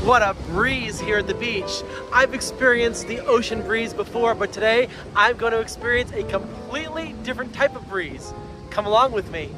What a breeze here at the beach. I've experienced the ocean breeze before, but today I'm going to experience a completely different type of breeze. Come along with me.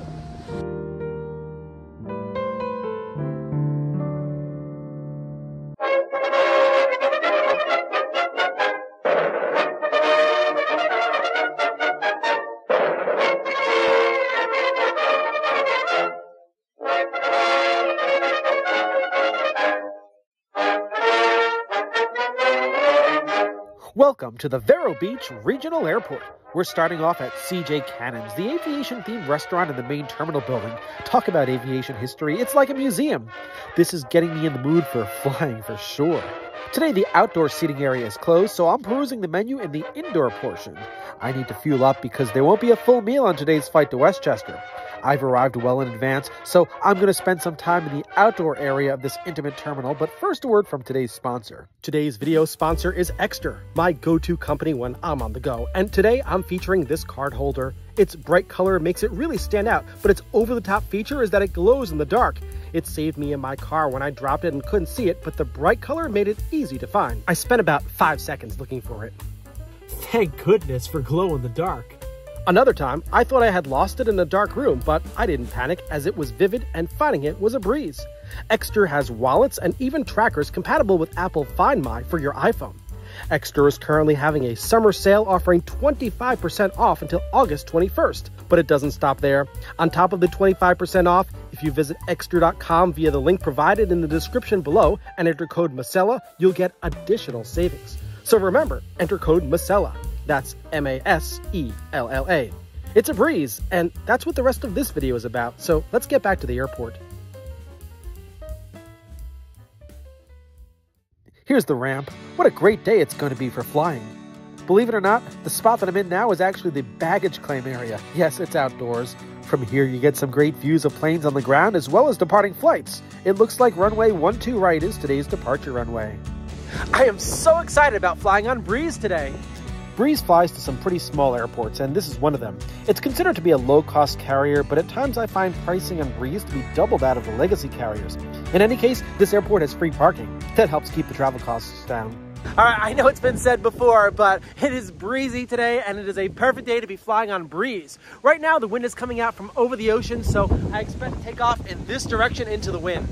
Welcome to the Vero Beach Regional Airport. We're starting off at CJ Cannon's, the aviation-themed restaurant in the main terminal building. Talk about aviation history, it's like a museum. This is getting me in the mood for flying for sure. Today, the outdoor seating area is closed, so I'm perusing the menu in the indoor portion. I need to fuel up because there won't be a full meal on today's flight to Westchester. I've arrived well in advance, so I'm going to spend some time in the outdoor area of this intimate terminal, but first a word from today's sponsor. Today's video sponsor is Extra, my go-to company when I'm on the go, and today I'm featuring this card holder. Its bright color makes it really stand out, but its over-the-top feature is that it glows in the dark. It saved me in my car when I dropped it and couldn't see it, but the bright color made it easy to find. I spent about 5 seconds looking for it. Thank goodness for glow in the dark. Another time, I thought I had lost it in a dark room, but I didn't panic as it was vivid and finding it was a breeze. Extra has wallets and even trackers compatible with Apple Find My for your iPhone. Extra is currently having a summer sale offering 25% off until August 21st, but it doesn't stop there. On top of the 25% off, if you visit extra.com via the link provided in the description below and enter code Masella, you'll get additional savings. So remember, enter code Masella. That's M-A-S-E-L-L-A. It's a breeze, and that's what the rest of this video is about, so let's get back to the airport. Here's the ramp. What a great day it's going to be for flying. Believe it or not, the spot that I'm in now is actually the baggage claim area. Yes, it's outdoors. From here, you get some great views of planes on the ground as well as departing flights. It looks like runway 12 right is today's departure runway. I am so excited about flying on Breeze today. Breeze flies to some pretty small airports, and this is one of them. It's considered to be a low-cost carrier, but at times I find pricing on Breeze to be double that of the legacy carriers. In any case, this airport has free parking. That helps keep the travel costs down. All right, I know it's been said before, but it is breezy today, and it is a perfect day to be flying on Breeze. Right now, the wind is coming out from over the ocean, so I expect to take off in this direction into the wind.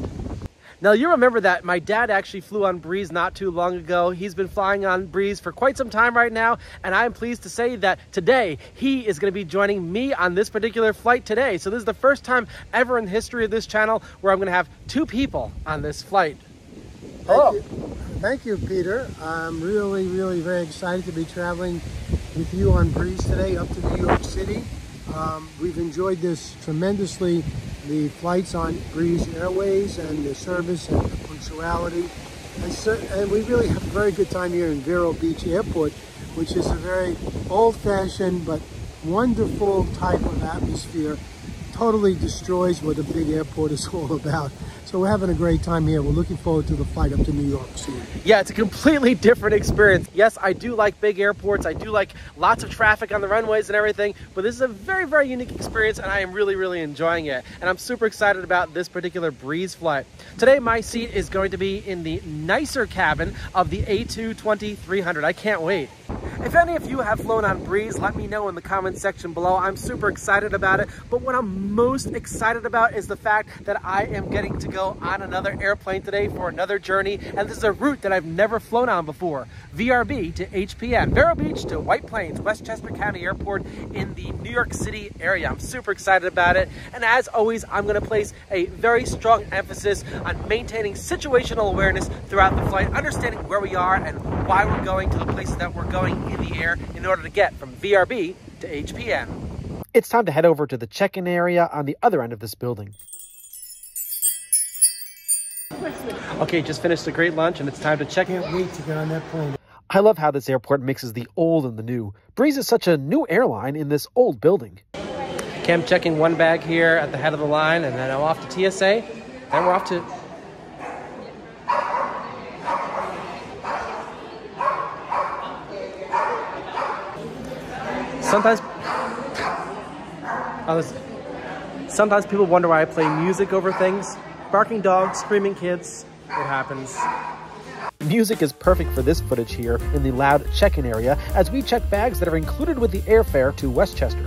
Now, you remember that my dad actually flew on Breeze not too long ago. He's been flying on Breeze for quite some time right now, and I am pleased to say that today he is going to be joining me on this particular flight today. So this is the first time ever in the history of this channel where I'm going to have two people on this flight. Thank you, Peter. I'm really very excited to be traveling with you on Breeze today up to New York City. We've enjoyed this tremendously. The flights on Breeze Airways and the service and the punctuality. And we really have a very good time here in Vero Beach Airport, which is a very old-fashioned but wonderful type of atmosphere. Totally destroys what a big airport is all about. So we're having a great time here. We're looking forward to the flight up to New York soon. Yeah, it's a completely different experience. Yes, I do like big airports. I do like lots of traffic on the runways and everything, but this is a very unique experience, and I am really enjoying it. And I'm super excited about this particular Breeze flight. Today, my seat is going to be in the nicer cabin of the A220-300. I can't wait. If any of you have flown on Breeze, let me know in the comments section below. I'm super excited about it, but what I'm most excited about is the fact that I am getting to go on another airplane today for another journey, and this is a route that I've never flown on before. VRB to HPN, Vero Beach to White Plains, Westchester County Airport in the New York City area. I'm super excited about it, and as always, I'm going to place a very strong emphasis on maintaining situational awareness throughout the flight, understanding where we are and why we're going to the places that we're going in the air in order to get from VRB to HPN. It's time to head over to the check-in area on the other end of this building. Okay, just finished a great lunch and it's time to check in. Can't wait to get on that plane. I love how this airport mixes the old and the new. Breeze is such a new airline in this old building. Okay, I'm checking one bag here at the head of the line, and then I'm off to TSA. Then we're off to... Sometimes people wonder why I play music over things. Barking dogs, screaming kids, it happens. music is perfect for this footage here in the loud check-in area as we check bags that are included with the airfare to Westchester.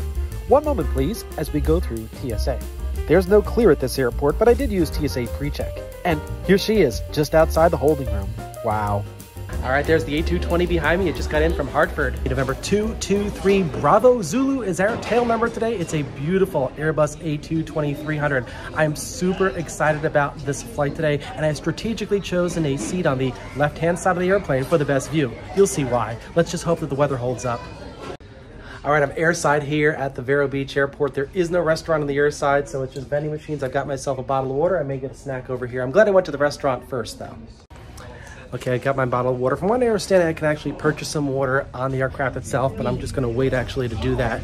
One moment, please, as we go through TSA. There's no clear at this airport, but I did use TSA pre-check. And here she is, just outside the holding room. Wow. All right, there's the A220 behind me. It just got in from Hartford. November 223 Bravo Zulu is our tail number today. It's a beautiful Airbus A220-300. I'm super excited about this flight today, and I've strategically chosen a seat on the left-hand side of the airplane for the best view. You'll see why. Let's just hope that the weather holds up. All right, I'm airside here at the Vero Beach Airport. There is no restaurant on the airside, so it's just vending machines. I've got myself a bottle of water. I may get a snack over here. I'm glad I went to the restaurant first, though. Okay, I got my bottle of water. From what I understand, I can actually purchase some water on the aircraft itself, but I'm just gonna wait actually to do that.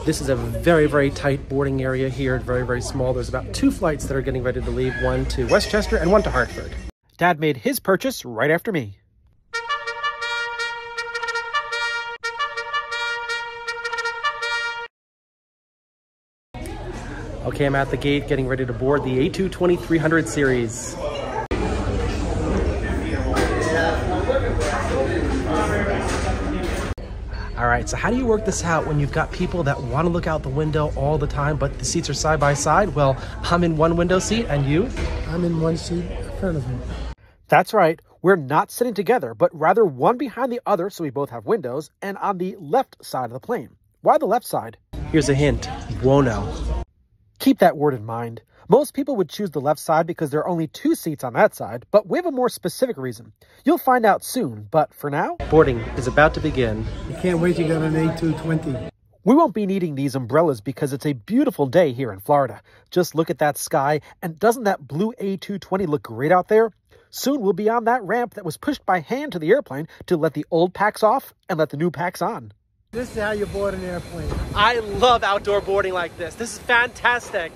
This is a very, very tight boarding area here, very, very small. There's about 2 flights that are getting ready to leave, one to Westchester and one to Hartford. Dad made his purchase right after me. Okay, I'm at the gate getting ready to board the A220-300 series. All right, so how do you work this out when you've got people that want to look out the window all the time, but the seats are side by side? Well, I'm in one window seat, and you? I'm in one seat in front of him. That's right. We're not sitting together, but rather one behind the other so we both have windows, and on the left side of the plane. Why the left side? Here's a hint, buono. Keep that word in mind. Most people would choose the left side because there are only 2 seats on that side, but we have a more specific reason. You'll find out soon, but for now... Boarding is about to begin. You can't wait to get on an A220. We won't be needing these umbrellas because it's a beautiful day here in Florida. Just look at that sky, and doesn't that blue A220 look great out there? Soon we'll be on that ramp that was pushed by hand to the airplane to let the old packs off and let the new packs on. This is how you board an airplane. I love outdoor boarding like this. This is fantastic.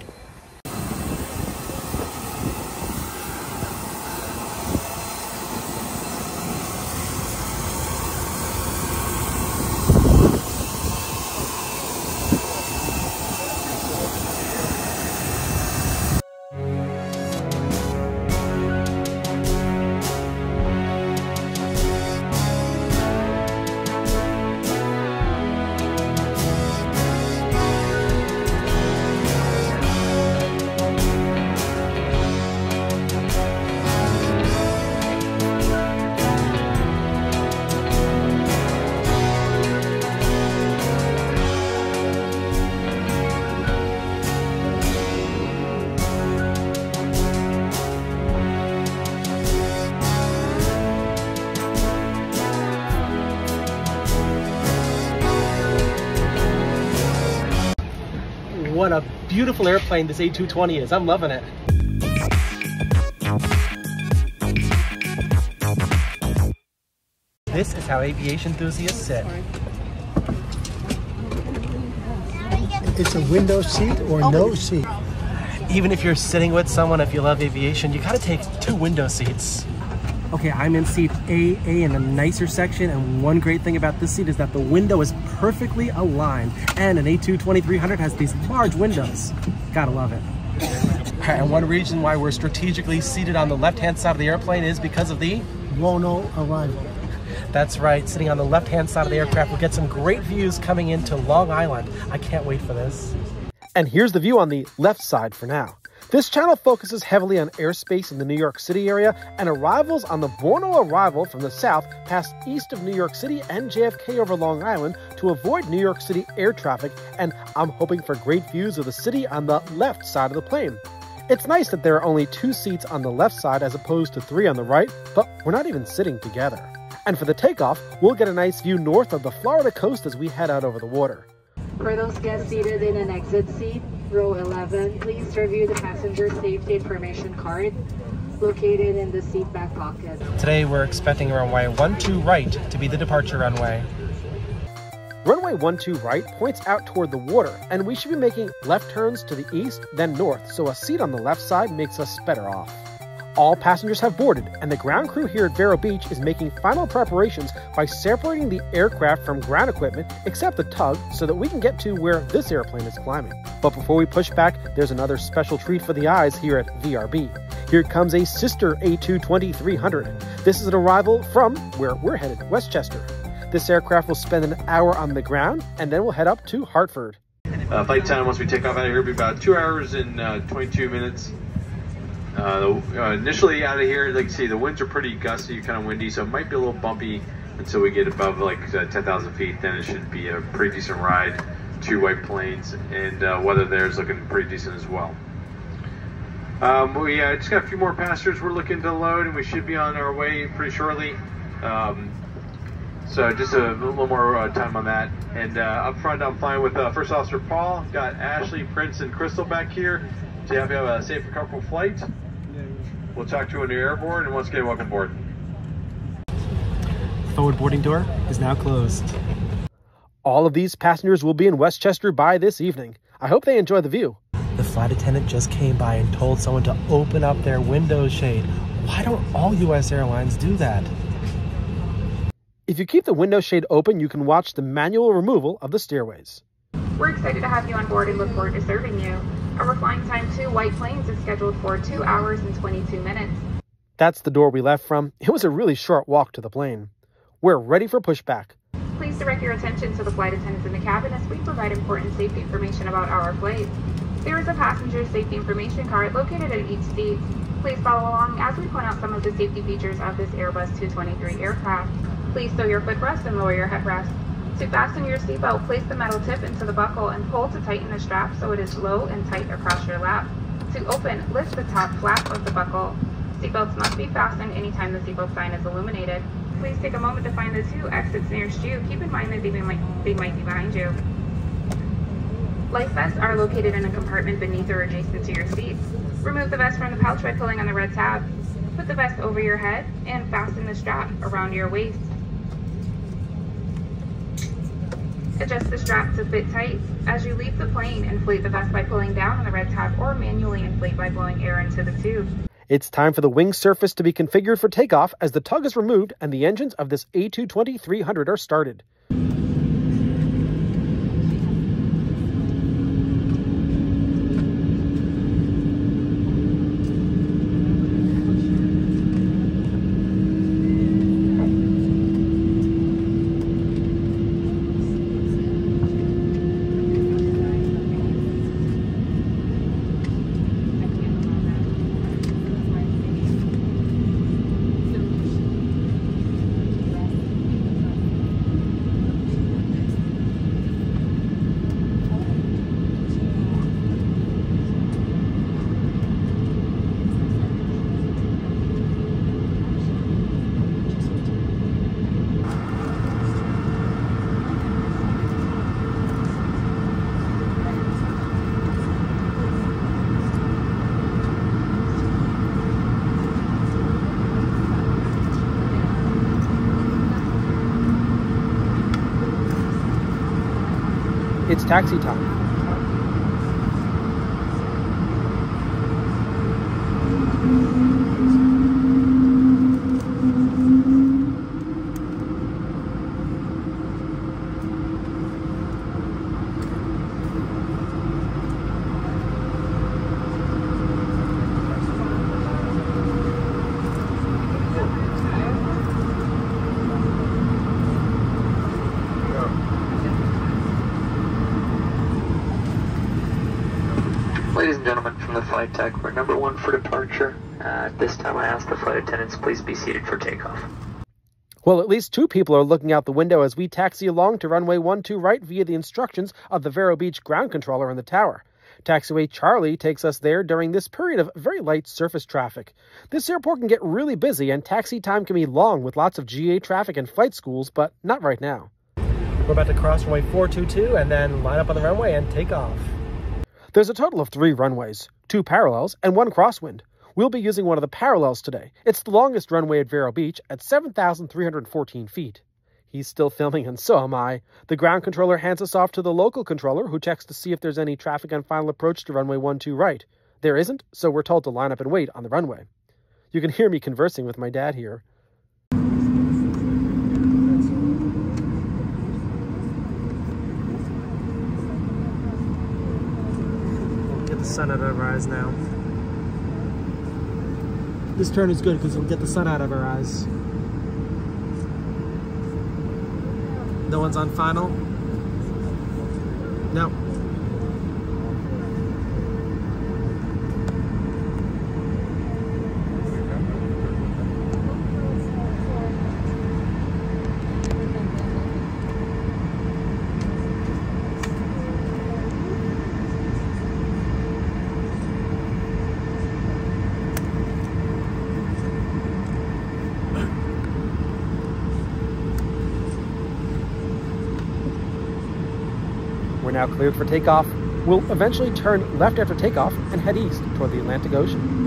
What a beautiful airplane this A220 is. I'm loving it. This is how aviation enthusiasts sit. It's a window seat or no seat. Even if you're sitting with someone, if you love aviation, you gotta take 2 window seats. Okay, I'm in seat AA in the nicer section, and one great thing about this seat is that the window is perfectly aligned, and an A220-300 has these large windows. Gotta love it. And one reason why we're strategically seated on the left-hand side of the airplane is because of the Buono arrival. That's right, sitting on the left-hand side of the aircraft, we'll get some great views coming into Long Island. I can't wait for this. And here's the view on the left side for now. This channel focuses heavily on airspace in the New York City area and arrivals on the Buono arrival from the south past east of New York City and JFK over Long Island to avoid New York City air traffic, and I'm hoping for great views of the city on the left side of the plane. It's nice that there are only 2 seats on the left side as opposed to 3 on the right, but we're not even sitting together. And for the takeoff, we'll get a nice view north of the Florida coast as we head out over the water. For those guests seated in an exit seat, row 11, please review the passenger safety information card located in the seat back pocket. Today we're expecting runway 12 right to be the departure runway. Runway 12 right points out toward the water, and we should be making left turns to the east, then north, so a seat on the left side makes us better off. All passengers have boarded, and the ground crew here at Vero Beach is making final preparations by separating the aircraft from ground equipment, except the tug, so that we can get to where this airplane is climbing. But before we push back, there's another special treat for the eyes here at VRB. Here comes a sister A220-300. This is an arrival from where we're headed, Westchester. This aircraft will spend an hour on the ground, and then we'll head up to Hartford. Flight time once we take off out of here will be about 2 hours and 22 minutes. Initially out of here, like you see, the winds are pretty gusty, kind of windy, so it might be a little bumpy until we get above like 10,000 feet. Then it should be a pretty decent ride. 2 white planes, and weather there is looking pretty decent as well. We just got a few more passengers we're looking to load, and we should be on our way pretty shortly. So just a little more time on that. And up front, I'm flying with First Officer Paul. Got Ashley, Prince, and Crystal back here to have you have a safe and comfortable flight. We'll talk to you when you're airborne, and once again, welcome aboard. Forward boarding door is now closed. All of these passengers will be in Westchester by this evening. I hope they enjoy the view. The flight attendant just came by and told someone to open up their window shade. Why don't all U.S. airlines do that? If you keep the window shade open, you can watch the manual removal of the stairways. We're excited to have you on board and look forward to serving you. Our flying time to White Plains is scheduled for 2 hours and 22 minutes. That's the door we left from. It was a really short walk to the plane. We're ready for pushback. Please direct your attention to the flight attendants in the cabin as we provide important safety information about our flight. There is a passenger safety information card located at each seat. Please follow along as we point out some of the safety features of this Airbus 223 aircraft. Please stow your footrest and lower your headrest. To fasten your seatbelt, place the metal tip into the buckle and pull to tighten the strap so it is low and tight across your lap. To open, lift the top flap of the buckle. Seatbelts must be fastened anytime the seatbelt sign is illuminated. Please take a moment to find the 2 exits nearest you. Keep in mind that they might be behind you. Life vests are located in a compartment beneath or adjacent to your seats. Remove the vest from the pouch by pulling on the red tab. Put the vest over your head and fasten the strap around your waist. Adjust the strap to fit tight. As you leave the plane, inflate the vest by pulling down on the red tab or manually inflate by blowing air into the tube. It's time for the wing surface to be configured for takeoff as the tug is removed and the engines of this A220-300 are started. It's taxi time. Ladies and gentlemen from the flight deck, we're number 1 for departure. At this time I ask the flight attendants please be seated for takeoff. Well, at least 2 people are looking out the window as we taxi along to runway 12 right via the instructions of the Vero Beach ground controller in the tower. Taxiway Charlie takes us there during this period of very light surface traffic. This airport can get really busy and taxi time can be long with lots of GA traffic and flight schools, but not right now. We're about to cross runway 422 and then line up on the runway and take off. There's a total of 3 runways, 2 parallels, and 1 crosswind. We'll be using one of the parallels today. It's the longest runway at Vero Beach at 7,314 feet. He's still filming and so am I. The ground controller hands us off to the local controller who checks to see if there's any traffic on final approach to runway 12 right. There isn't, so we're told to line up and wait on the runway. You can hear me conversing with my dad here. Get the sun out of our eyes now. This turn is good because it'll get the sun out of our eyes. No one's on final? No. We're now cleared for takeoff. We'll eventually turn left after takeoff and head east toward the Atlantic Ocean.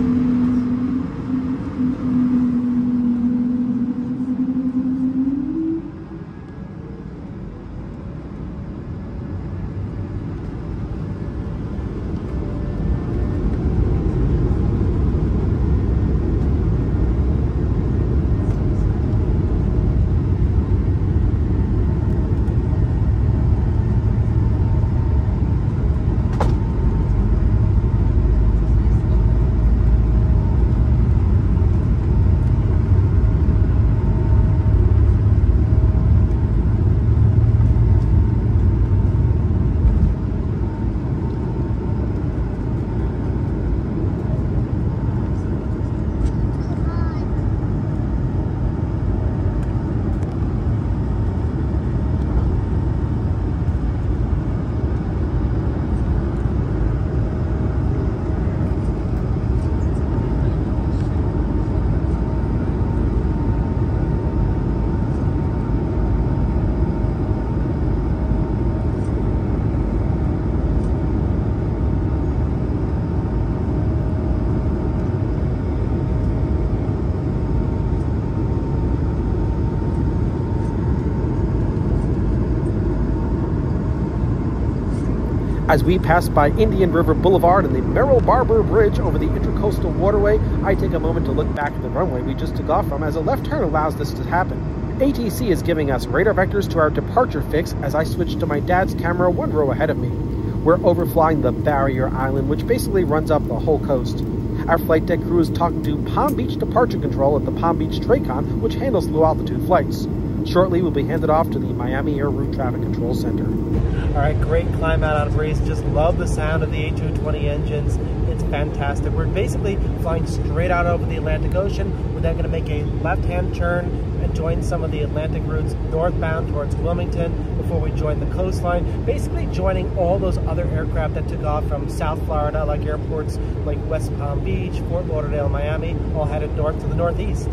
As we pass by Indian River Boulevard and the Merrill Barber Bridge over the Intercoastal Waterway, I take a moment to look back at the runway we just took off from, as a left turn allows this to happen. ATC is giving us radar vectors to our departure fix as I switch to my dad's camera one row ahead of me. We're overflying the Barrier Island, which basically runs up the whole coast. Our flight deck crew is talking to Palm Beach Departure Control at the Palm Beach TRACON, which handles low-altitude flights. Shortly, we'll be handed off to the Miami Air Route Traffic Control Center. All right, great climb out on Breeze. Just love the sound of the A220 engines. It's fantastic. We're basically flying straight out over the Atlantic Ocean. We're then going to make a left-hand turn and join some of the Atlantic routes northbound towards Wilmington before we join the coastline, basically joining all those other aircraft that took off from South Florida, like airports like West Palm Beach, Fort Lauderdale, Miami, all headed north to the northeast.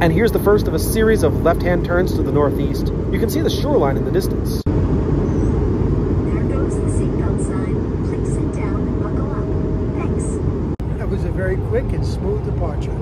And here's the first of a series of left-hand turns to the northeast. You can see the shoreline in the distance. There goes the seatbelt sign. Please sit down and buckle up. Thanks. That was a very quick and smooth departure.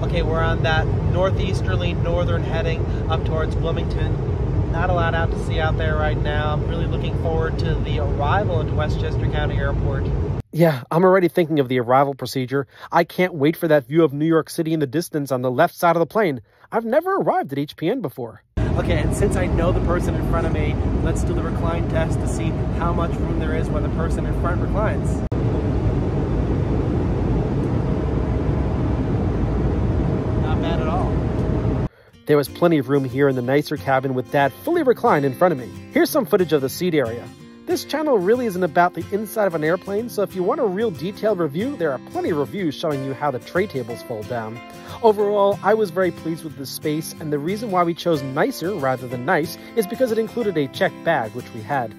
Okay, we're on that northeasterly northern heading up towards Wilmington. Not a lot out to see out there right now. I'm really looking forward to the arrival into Westchester County Airport. Yeah, I'm already thinking of the arrival procedure. I can't wait for that view of New York City in the distance on the left side of the plane. I've never arrived at HPN before. Okay, and since I know the person in front of me, let's do the recline test to see how much room there is when the person in front reclines. Not bad at all. There was plenty of room here in the nicer cabin with Dad fully reclined in front of me. Here's some footage of the seat area. This channel really isn't about the inside of an airplane, so if you want a real detailed review, there are plenty of reviews showing you how the tray tables fold down. Overall, I was very pleased with the space, and the reason why we chose nicer rather than nice is because it included a checked bag, which we had.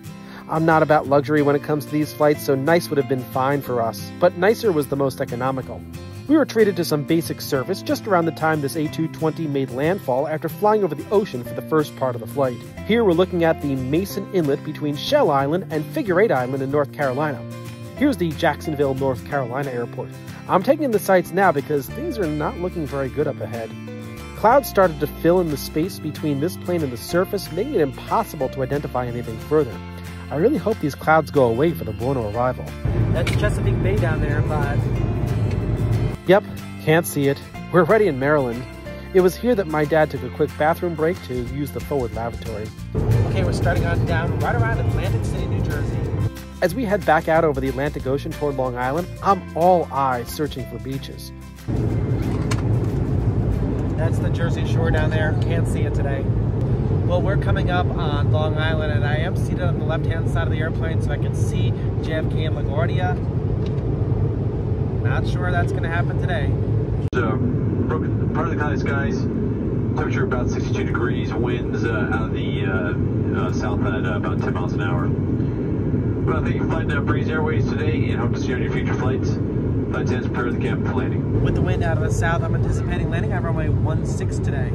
I'm not about luxury when it comes to these flights, so nice would have been fine for us, but nicer was the most economical. We were treated to some basic service just around the time this A220 made landfall after flying over the ocean for the first part of the flight. Here we're looking at the Mason Inlet between Shell Island and Figure 8 Island in North Carolina. Here's the Jacksonville, North Carolina airport. I'm taking in the sights now because things are not looking very good up ahead. Clouds started to fill in the space between this plane and the surface, making it impossible to identify anything further. I really hope these clouds go away for the Buono arrival. That's Chesapeake Bay down there, but Yep, can't see it. We're already in Maryland. It was here that my dad took a quick bathroom break to use the forward lavatory. Okay, we're starting on down right around Atlantic City, New Jersey. As we head back out over the Atlantic Ocean toward Long Island, I'm all eyes searching for beaches. That's the Jersey Shore down there. Can't see it today. Well, we're coming up on Long Island, and I am seated on the left-hand side of the airplane, so I can see JFK and LaGuardia. Not sure that's going to happen today. Broken, partly cloudy skies, temperature about 62 degrees, winds out of the south at about 10 miles an hour. Well, thank you for flying Breeze Airways today, and hope to see you on your future flights. Flight attendants prepare the cabin for landing. With the wind out of the south, I'm anticipating landing on runway 16 today.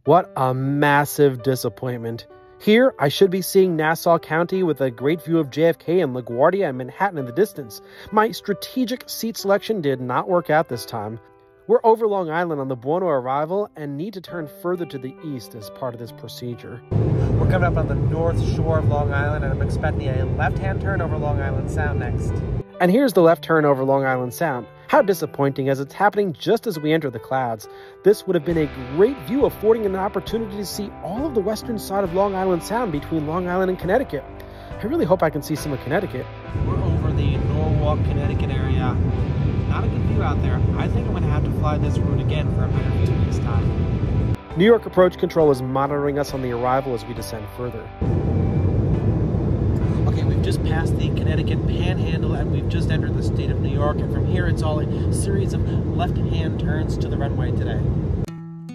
What a massive disappointment. Here, I should be seeing Nassau County with a great view of JFK and LaGuardia and Manhattan in the distance. My strategic seat selection did not work out this time. We're over Long Island on the Buono arrival and need to turn further to the east as part of this procedure. We're coming up on the north shore of Long Island, and I'm expecting a left-hand turn over Long Island Sound next. And here's the left turn over Long Island Sound. How disappointing, as it's happening just as we enter the clouds. This would have been a great view, affording an opportunity to see all of the western side of Long Island Sound between Long Island and Connecticut. I really hope I can see some of Connecticut. We're over the Norwalk, Connecticut area. Not a good view out there. I think I'm going to have to fly this route again for a better view next time. New York Approach Control is monitoring us on the arrival as we descend further. Okay, we've just passed the Connecticut Panhandle and we've just entered the state of New York, and from here it's all a series of left-hand turns to the runway today.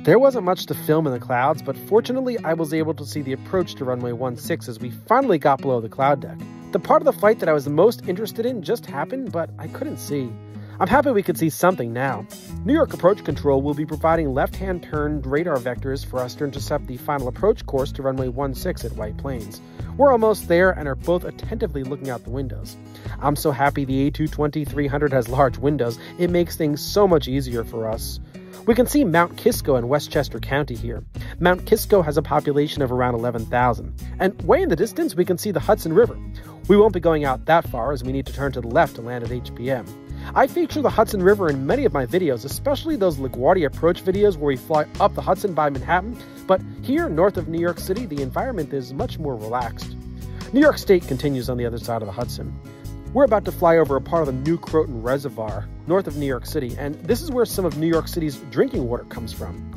There wasn't much to film in the clouds, but fortunately I was able to see the approach to runway 16 as we finally got below the cloud deck. The part of the flight that I was the most interested in just happened, but I couldn't see. I'm happy we could see something now. New York Approach Control will be providing left-hand turned radar vectors for us to intercept the final approach course to runway 16 at White Plains. We're almost there and are both attentively looking out the windows. I'm so happy the A220-300 has large windows. It makes things so much easier for us. We can see Mount Kisco in Westchester County here. Mount Kisco has a population of around 11,000. And way in the distance, we can see the Hudson River. We won't be going out that far as we need to turn to the left to land at HPM. I feature the Hudson River in many of my videos, especially those LaGuardia approach videos where we fly up the Hudson by Manhattan, but here north of New York City, the environment is much more relaxed. New York State continues on the other side of the Hudson. We're about to fly over a part of the New Croton Reservoir, north of New York City, and this is where some of New York City's drinking water comes from.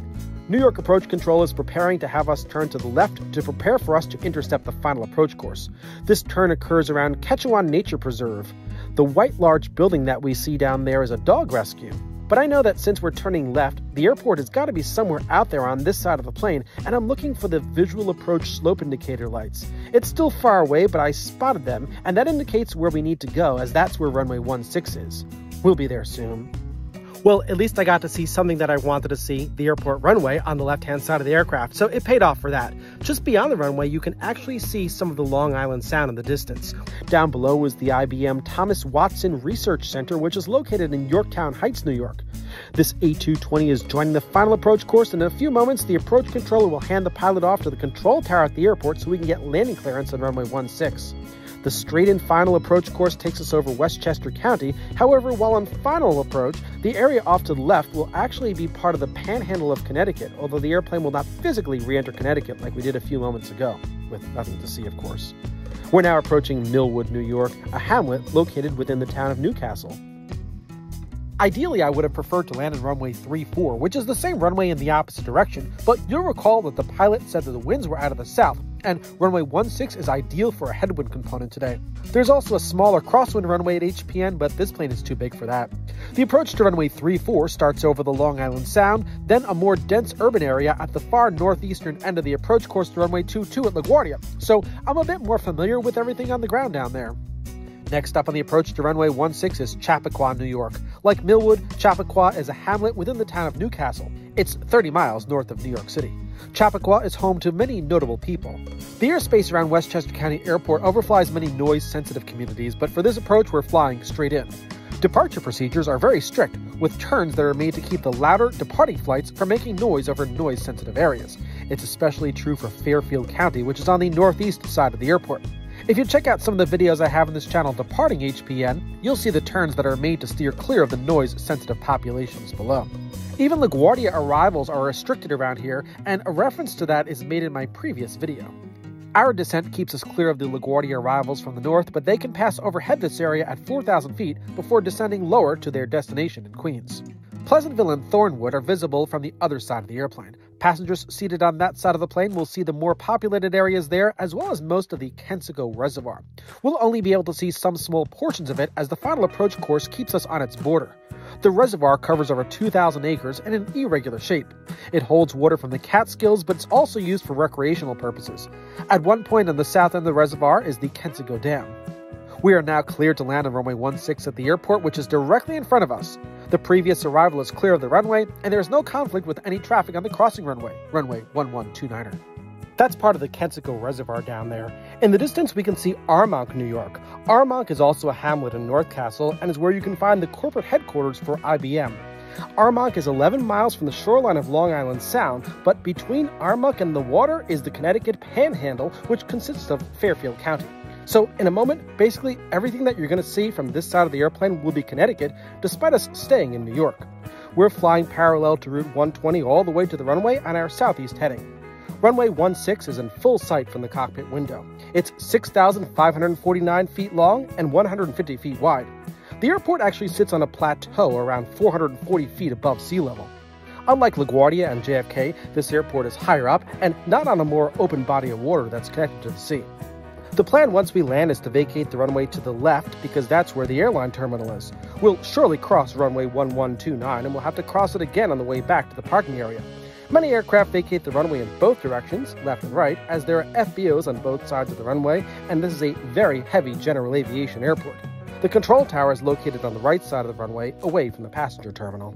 New York Approach Control is preparing to have us turn to the left to prepare for us to intercept the final approach course. This turn occurs around Ketchewan Nature Preserve. The white large building that we see down there is a dog rescue. But I know that since we're turning left, the airport has got to be somewhere out there on this side of the plane, and I'm looking for the visual approach slope indicator lights. It's still far away, but I spotted them, and that indicates where we need to go, as that's where runway 16 is. We'll be there soon. Well, at least I got to see something that I wanted to see, the airport runway on the left-hand side of the aircraft, so it paid off for that. Just beyond the runway, you can actually see some of the Long Island Sound in the distance. Down below is the IBM Thomas Watson Research Center, which is located in Yorktown Heights, New York. This A220 is joining the final approach course, and in a few moments, the approach controller will hand the pilot off to the control tower at the airport so we can get landing clearance on runway 16. The straight-in final approach course takes us over Westchester County. However, while on final approach, the area off to the left will actually be part of the Panhandle of Connecticut, although the airplane will not physically re-enter Connecticut like we did a few moments ago, with nothing to see, of course. We're now approaching Millwood, New York, a hamlet located within the town of Newcastle. Ideally, I would have preferred to land on runway 34, which is the same runway in the opposite direction, but you'll recall that the pilot said that the winds were out of the south, and runway 16 is ideal for a headwind component today. There's also a smaller crosswind runway at HPN, but this plane is too big for that. The approach to runway 34 starts over the Long Island Sound, then a more dense urban area at the far northeastern end of the approach course to runway 22 at LaGuardia, so I'm a bit more familiar with everything on the ground down there. Next up on the approach to runway 16 is Chappaqua, New York. Like Millwood, Chappaqua is a hamlet within the town of Newcastle. It's 30 miles north of New York City. Chappaqua is home to many notable people. The airspace around Westchester County Airport overflies many noise-sensitive communities, but for this approach, we're flying straight in. Departure procedures are very strict, with turns that are made to keep the louder departing flights from making noise over noise-sensitive areas. It's especially true for Fairfield County, which is on the northeast side of the airport. If you check out some of the videos I have on this channel departing HPN, you'll see the turns that are made to steer clear of the noise-sensitive populations below. Even LaGuardia arrivals are restricted around here, and a reference to that is made in my previous video. Our descent keeps us clear of the LaGuardia arrivals from the north, but they can pass overhead this area at 4,000 feet before descending lower to their destination in Queens. Pleasantville and Thornwood are visible from the other side of the airplane. Passengers seated on that side of the plane will see the more populated areas there, as well as most of the Kensico Reservoir. We'll only be able to see some small portions of it as the final approach course keeps us on its border. The reservoir covers over 2,000 acres and in irregular shape. It holds water from the Catskills, but it's also used for recreational purposes. At one point on the south end of the reservoir is the Kensico Dam. We are now cleared to land on runway 16 at the airport, which is directly in front of us. The previous arrival is clear of the runway, and there is no conflict with any traffic on the crossing runway, runway 1129er. That's part of the Kensico Reservoir down there. In the distance, we can see Armonk, New York. Armonk is also a hamlet in North Castle and is where you can find the corporate headquarters for IBM. Armonk is 11 miles from the shoreline of Long Island Sound, but between Armonk and the water is the Connecticut Panhandle, which consists of Fairfield County. So in a moment, basically everything that you're going to see from this side of the airplane will be Connecticut, despite us staying in New York. We're flying parallel to Route 120 all the way to the runway on our southeast heading. Runway 16 is in full sight from the cockpit window. It's 6,549 feet long and 150 feet wide. The airport actually sits on a plateau around 440 feet above sea level. Unlike LaGuardia and JFK, this airport is higher up and not on a more open body of water that's connected to the sea. The plan once we land is to vacate the runway to the left because that's where the airline terminal is. We'll surely cross runway 1129 and we'll have to cross it again on the way back to the parking area. Many aircraft vacate the runway in both directions, left and right, as there are FBOs on both sides of the runway, and this is a very heavy general aviation airport. The control tower is located on the right side of the runway, away from the passenger terminal.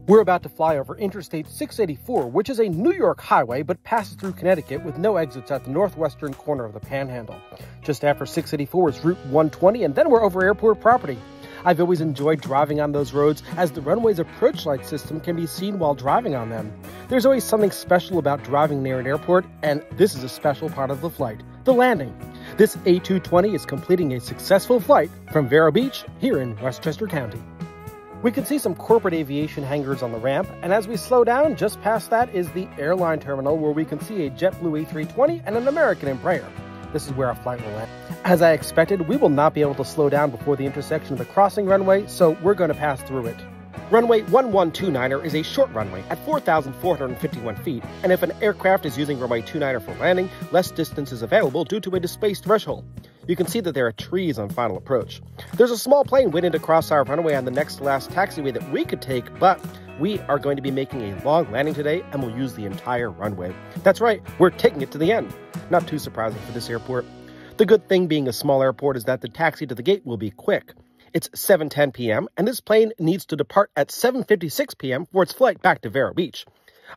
We're about to fly over Interstate 684, which is a New York highway but passes through Connecticut with no exits at the northwestern corner of the Panhandle. Just after 684 is Route 120, and then we're over airport property. I've always enjoyed driving on those roads as the runway's approach light system can be seen while driving on them. There's always something special about driving near an airport, and this is a special part of the flight, the landing. This A220 is completing a successful flight from Vero Beach here in Westchester County. We can see some corporate aviation hangars on the ramp, and as we slow down, just past that is the airline terminal where we can see a JetBlue A320 and an American Embraer. This is where our flight will land. As I expected, we will not be able to slow down before the intersection of the crossing runway, so we're going to pass through it. Runway 1129er is a short runway at 4,451 feet, and if an aircraft is using runway 29er for landing, less distance is available due to a displaced threshold. You can see that there are trees on final approach. There's a small plane waiting to cross our runway on the next to last taxiway that we could take, but we are going to be making a long landing today and will use the entire runway. That's right, we're taking it to the end. Not too surprising for this airport. The good thing being a small airport is that the taxi to the gate will be quick. It's 7:10 p.m. and this plane needs to depart at 7:56 p.m. for its flight back to Vero Beach.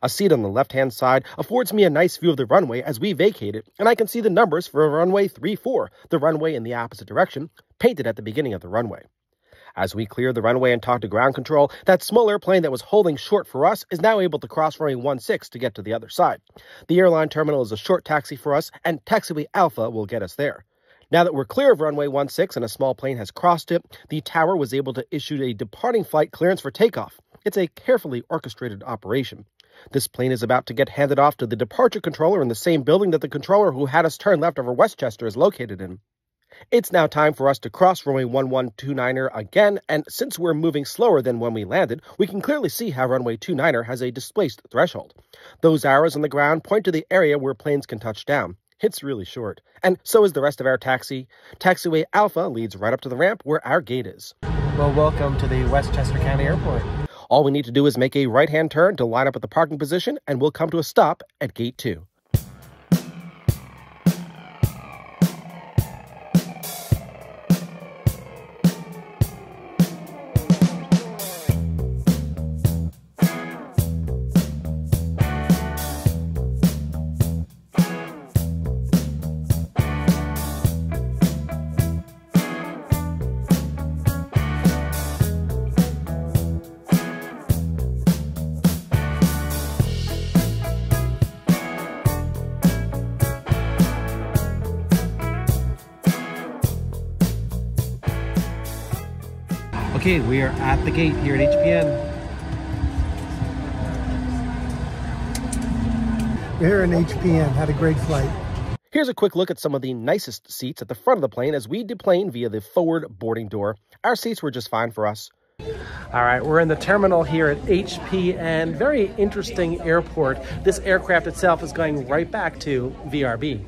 A seat on the left-hand side affords me a nice view of the runway as we vacate it, and I can see the numbers for runway 34, the runway in the opposite direction, painted at the beginning of the runway. As we clear the runway and talk to ground control, that small airplane that was holding short for us is now able to cross runway 16 to get to the other side. The airline terminal is a short taxi for us, and taxiway Alpha will get us there. Now that we're clear of runway 16 and a small plane has crossed it, the tower was able to issue a departing flight clearance for takeoff. It's a carefully orchestrated operation. This plane is about to get handed off to the departure controller in the same building that the controller who had us turn left over Westchester is located in. It's now time for us to cross runway 1129er again, and since we're moving slower than when we landed, we can clearly see how runway 29er has a displaced threshold. Those arrows on the ground point to the area where planes can touch down. It's really short, and so is the rest of our taxi. Taxiway Alpha leads right up to the ramp where our gate is. Well, welcome to the Westchester County Airport. All we need to do is make a right-hand turn to line up at the parking position, and we'll come to a stop at Gate 2. Okay, we are at the gate here at HPN. We're here in HPN, had a great flight. Here's a quick look at some of the nicest seats at the front of the plane as we deplane via the forward boarding door. Our seats were just fine for us. All right, we're in the terminal here at HPN. Very interesting airport. This aircraft itself is going right back to VRB.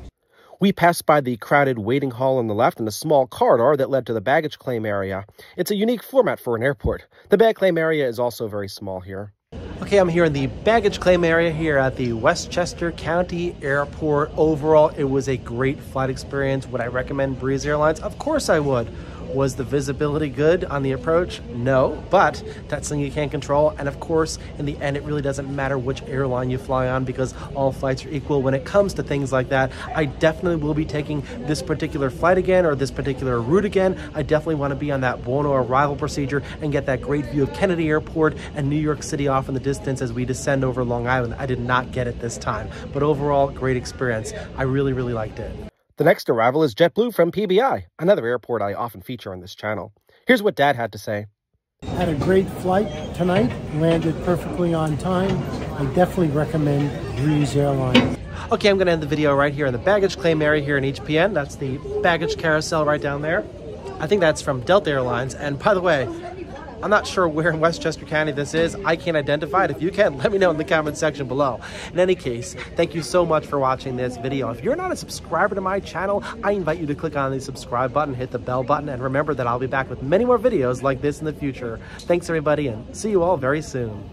We passed by the crowded waiting hall on the left and a small corridor that led to the baggage claim area. It's a unique format for an airport. The bag claim area is also very small here. Okay, I'm here in the baggage claim area here at the Westchester County Airport. Overall, it was a great flight experience. Would I recommend Breeze Airlines? Of course I would. Was the visibility good on the approach? No, but that's something you can't control. And of course, in the end, it really doesn't matter which airline you fly on because all flights are equal when it comes to things like that. I definitely will be taking this particular flight again or this particular route again. I definitely want to be on that Buono arrival procedure and get that great view of Kennedy Airport and New York City off in the distance as we descend over Long Island. I did not get it this time, but overall, great experience. I really, really liked it. The next arrival is JetBlue from PBI, another airport I often feature on this channel. Here's what Dad had to say. Had a great flight tonight, landed perfectly on time. I definitely recommend Breeze Airlines. Okay, I'm going to end the video right here in the baggage claim area here in HPN. That's the baggage carousel right down there. I think that's from Delta Airlines. And by the way, I'm not sure where in Westchester County this is. I can't identify it. If you can, let me know in the comment section below. In any case, thank you so much for watching this video. If you're not a subscriber to my channel, I invite you to click on the subscribe button, hit the bell button, and remember that I'll be back with many more videos like this in the future. Thanks, everybody, and see you all very soon.